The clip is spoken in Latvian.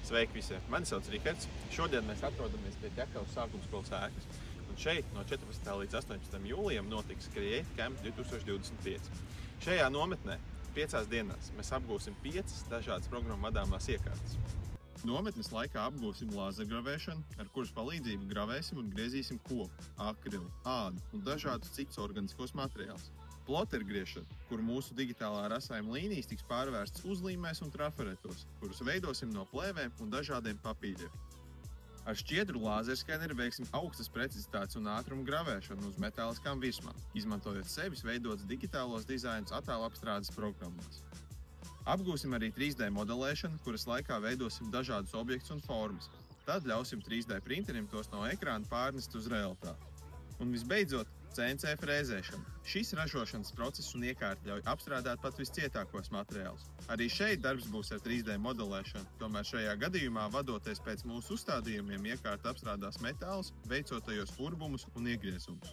Sveiki visiem! Mani sauc Rihards. Šodien mēs atrodamies pie Ķekavas sākuma skolas ēkas. Un šeit no 14. līdz 18. jūlijam notiks Create Camp 2025. Šajā nometnē 5 dienās mēs apgūsim 5 dažādas programmu vadāmās iekārtas. Nometnes laikā apgūsim lāzergravēšanu, ar kuras palīdzību gravēsim un griezīsim koku, akrilu, ādu un dažādus citus organiskos materiālus. Plotergriešana, kur mūsu digitālā rasājuma līnijas tiks pārvērstas uzlīmēs un trafaretos, kurus veidosim no plēvēm un dažādiem papīļiem. Ar šķiedru lāzerskeneri veiksim augstas precizitātes un ātruma gravēšanu uz metāliskām virsmām, izmantojot sevis veidotus digitālos dizainus attēlapstrādes programmās. Apgūsim arī 3D modelēšanu, kuras laikā veidosim dažādus objektus un formas. Tad ļausim 3D printerim tos no ekrāna pārnest uz realitāti. Un visbeidzot, CNC frēzēšana. Šis ražošanas process un iekārta ļauj apstrādāt pat viscietākos materiālus. Arī šeit darbs būs ar 3D modelēšanu, tomēr šajā gadījumā vadoties pēc mūsu uzstādījumiem iekārta apstrādās metālus, veicot tajos urbumus un iegriezumus.